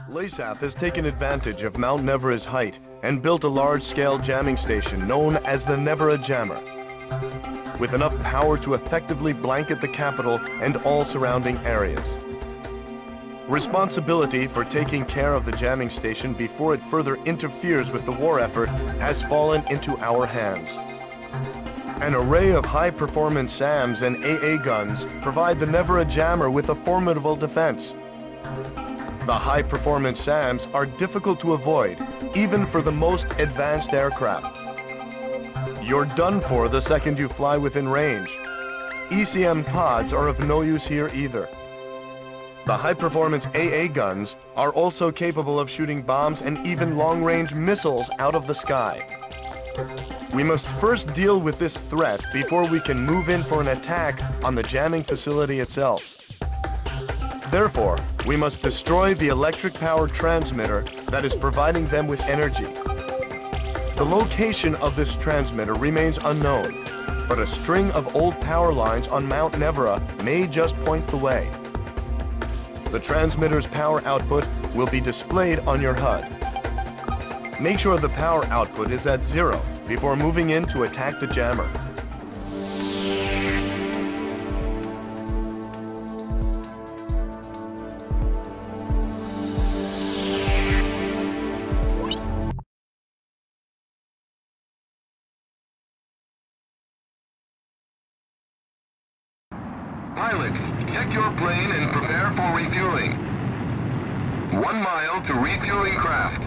LASAF has taken advantage of Mount Nevera's height and built a large-scale jamming station known as the Nevera Jammer, with enough power to effectively blanket the capital and all surrounding areas. Responsibility for taking care of the jamming station before it further interferes with the war effort has fallen into our hands. An array of high-performance SAMs and AA guns provide the Nevera Jammer with a formidable defense. The high-performance SAMs are difficult to avoid, even for the most advanced aircraft. You're done for the second you fly within range. ECM pods are of no use here either. The high-performance AA guns are also capable of shooting bombs and even long-range missiles out of the sky. We must first deal with this threat before we can move in for an attack on the jamming facility itself. Therefore, we must destroy the electric-powered transmitter that is providing them with energy. The location of this transmitter remains unknown, but a string of old power lines on Mount Nevera may just point the way. The transmitter's power output will be displayed on your HUD. Make sure the power output is at 0 before moving in to attack the jammer. Pilot, check your plane and prepare for refueling. 1 mile to refueling craft.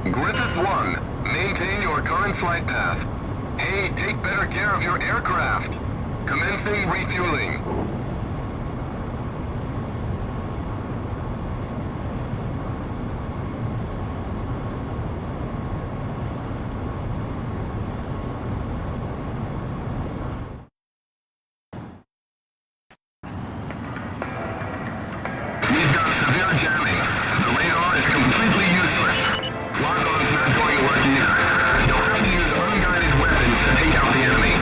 Griffith 1, maintain your current flight path. A, take better care of your aircraft. Commencing refueling. We've got severe jamming. The radar is completely useless. Lock-on's not going to work either. You'll have to use unguided weapons to take out the enemy.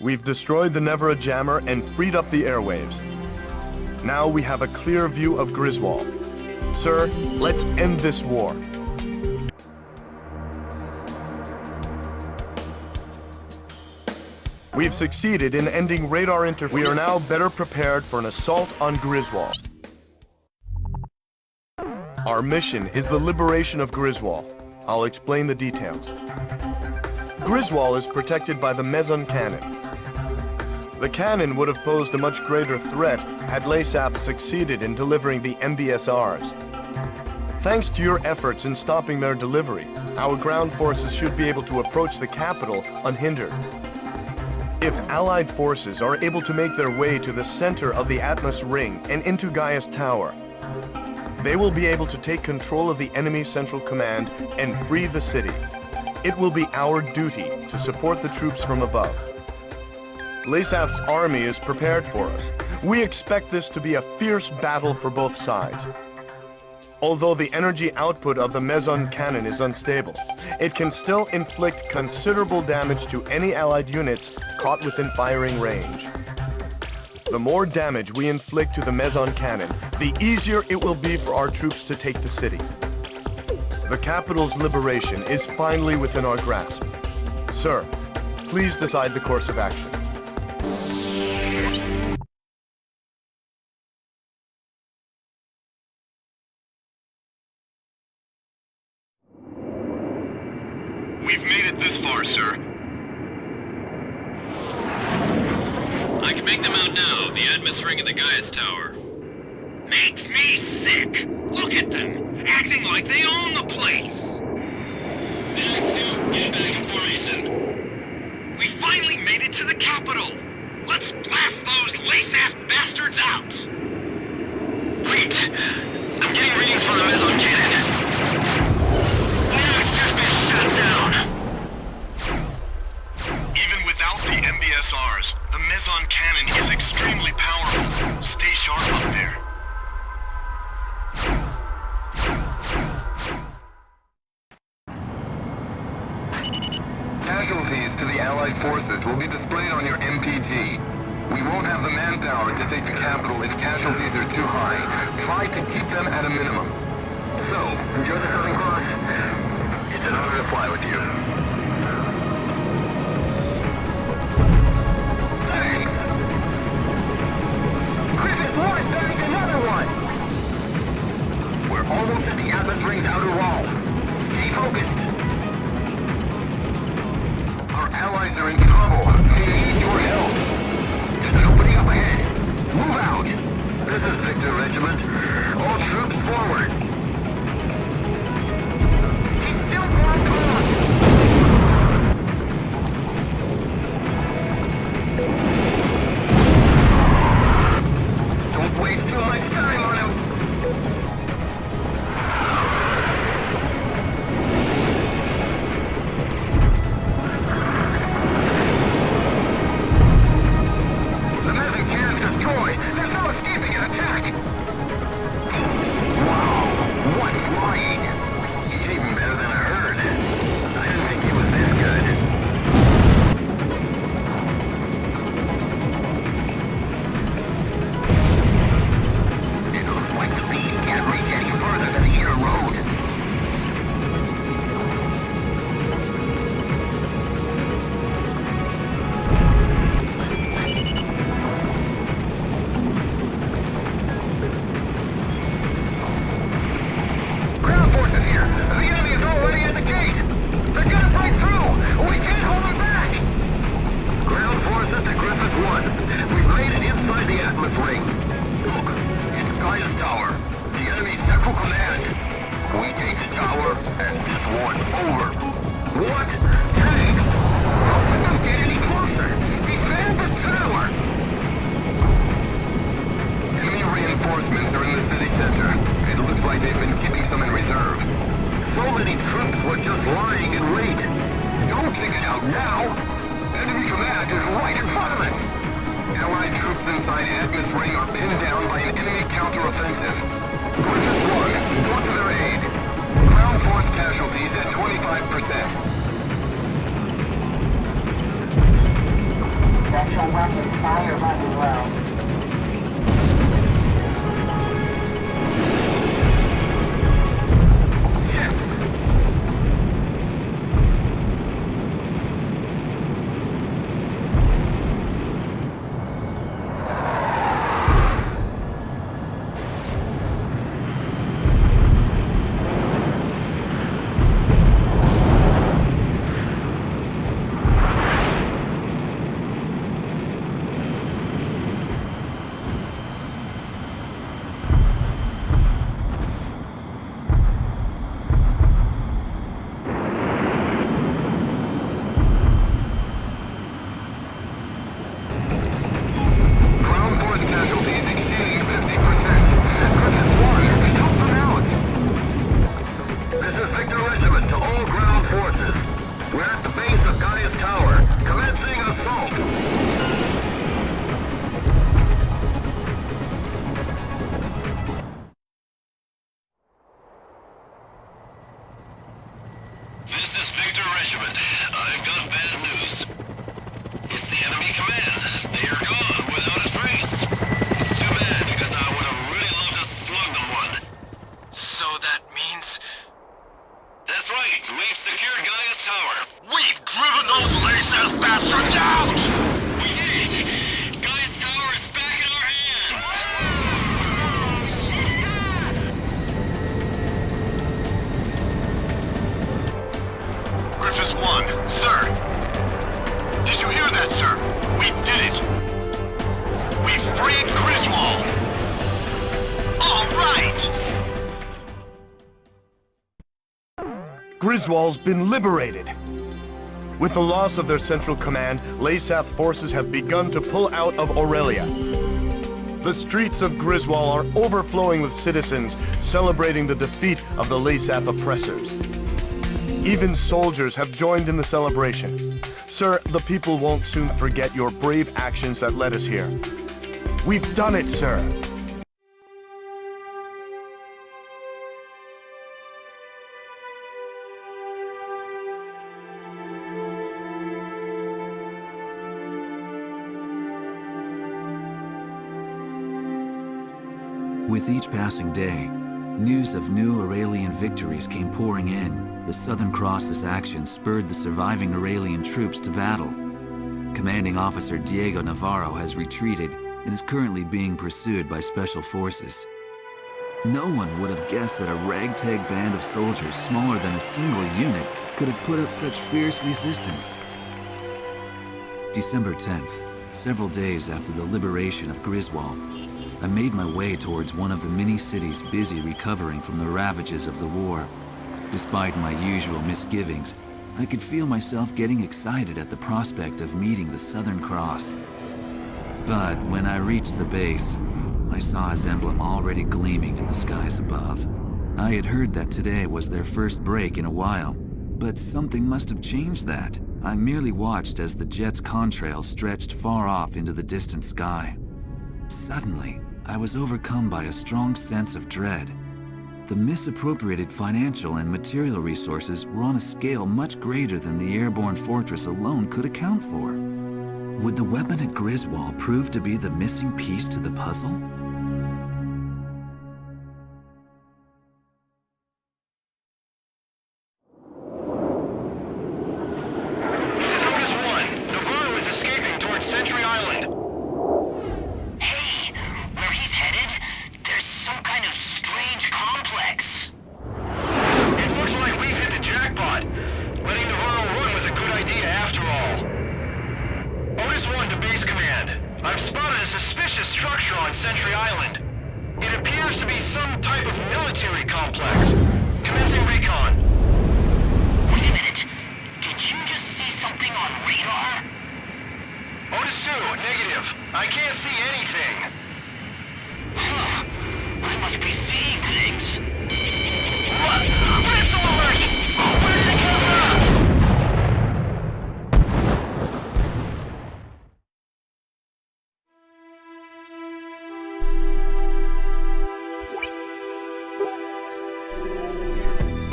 We've destroyed the Nevera jammer and freed up the airwaves. Now we have a clear view of Griswold. Sir, let's end this war. We've succeeded in ending radar interference. We are now better prepared for an assault on Griswold. Our mission is the liberation of Griswold. I'll explain the details. Griswold is protected by the Meson cannon. The cannon would have posed a much greater threat had LASAP succeeded in delivering the MBSRs. Thanks to your efforts in stopping their delivery, our ground forces should be able to approach the capital unhindered. If Allied forces are able to make their way to the center of the Atmos Ring and into Gaius Tower, they will be able to take control of the enemy central command and free the city. It will be our duty to support the troops from above. LASAP's army is prepared for us. We expect this to be a fierce battle for both sides. Although the energy output of the Meson cannon is unstable, it can still inflict considerable damage to any Allied units caught within firing range. The more damage we inflict to the Meson cannon, the easier it will be for our troops to take the city. The capital's liberation is finally within our grasp. Sir, please decide the course of action. We've made it this far, sir. I can make them out now. The Atmos Ring and the Gaius Tower. Makes me sick! Look at them! Acting like they own the place! Get back in formation. We finally made it to the capital! Let's blast those LASAF bastards out! Wait! I'm getting readings from the Meson cannon. Now it's just been shut down! Even without the MBSRs, the Meson cannon is extremely powerful. Stay sharp up there. Casualties to the Allied forces will be displayed on your MPG. We won't have the manpower to take the capital if casualties are too high. Try to keep them at a minimum. So, enjoy the Southern Cross. It's an honor to fly with you. Thanks! Griffith 1 bagged another one! We're almost at the Atmos Ring's outer wall. Stay focused. Our allies are in trouble. They need your help. There's an opening up ahead. Move out. This is Victor Regiment. All troops forward. He's still going on. Don't waste too much time on him. Actual weapons fire running low. Griswold's been liberated. With the loss of their central command, LASAF forces have begun to pull out of Aurelia. The streets of Griswold are overflowing with citizens celebrating the defeat of the LASAF oppressors. Even soldiers have joined in the celebration. Sir, the people won't soon forget your brave actions that led us here. We've done it, sir. With each passing day, news of new Aurelian victories came pouring in. The Southern Cross's action spurred the surviving Aurelian troops to battle. Commanding Officer Diego Navarro has retreated and is currently being pursued by Special Forces. No one would have guessed that a ragtag band of soldiers smaller than a single unit could have put up such fierce resistance. December 10th, several days after the liberation of Griswold, I made my way towards one of the mini-cities busy recovering from the ravages of the war. Despite my usual misgivings, I could feel myself getting excited at the prospect of meeting the Southern Cross. But when I reached the base, I saw his emblem already gleaming in the skies above. I had heard that today was their first break in a while, but something must have changed that. I merely watched as the jet's contrail stretched far off into the distant sky. Suddenly, I was overcome by a strong sense of dread. The misappropriated financial and material resources were on a scale much greater than the airborne fortress alone could account for. Would the weapon at Griswold prove to be the missing piece to the puzzle?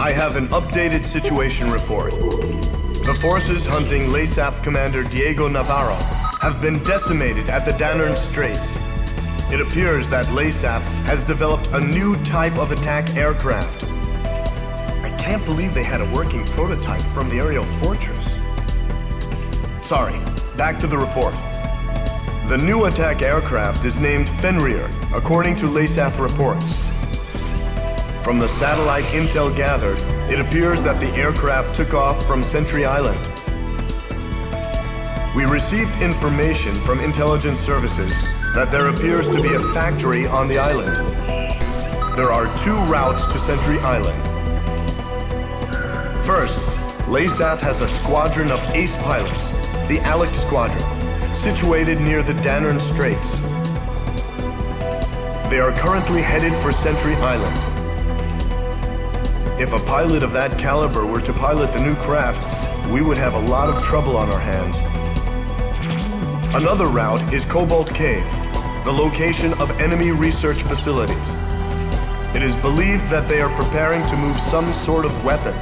I have an updated situation report. The forces hunting LASAF Commander Diego Navarro have been decimated at the Danern Straits. It appears that LASAF has developed a new type of attack aircraft. I can't believe they had a working prototype from the aerial fortress. Sorry, back to the report. The new attack aircraft is named Fenrir, according to LASAF reports. From the satellite intel gathered, it appears that the aircraft took off from Sentry Island. We received information from intelligence services that there appears to be a factory on the island. There are 2 routes to Sentry Island. First, LASAF has a squadron of ace pilots, the Alex Squadron, situated near the Danern Straits. They are currently headed for Sentry Island. If a pilot of that caliber were to pilot the new craft, we would have a lot of trouble on our hands. Another route is Cobalt Cave, the location of enemy research facilities. It is believed that they are preparing to move some sort of weapon.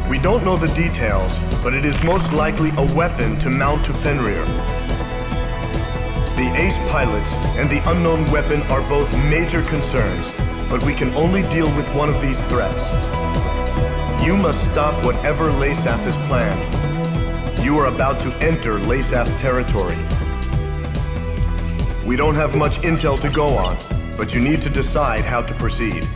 We don't know the details, but it is most likely a weapon to mount to Fenrir. The ace pilots and the unknown weapon are both major concerns, but we can only deal with one of these threats. You must stop whatever LASAF has planned. You are about to enter LASAF territory. We don't have much intel to go on, but you need to decide how to proceed.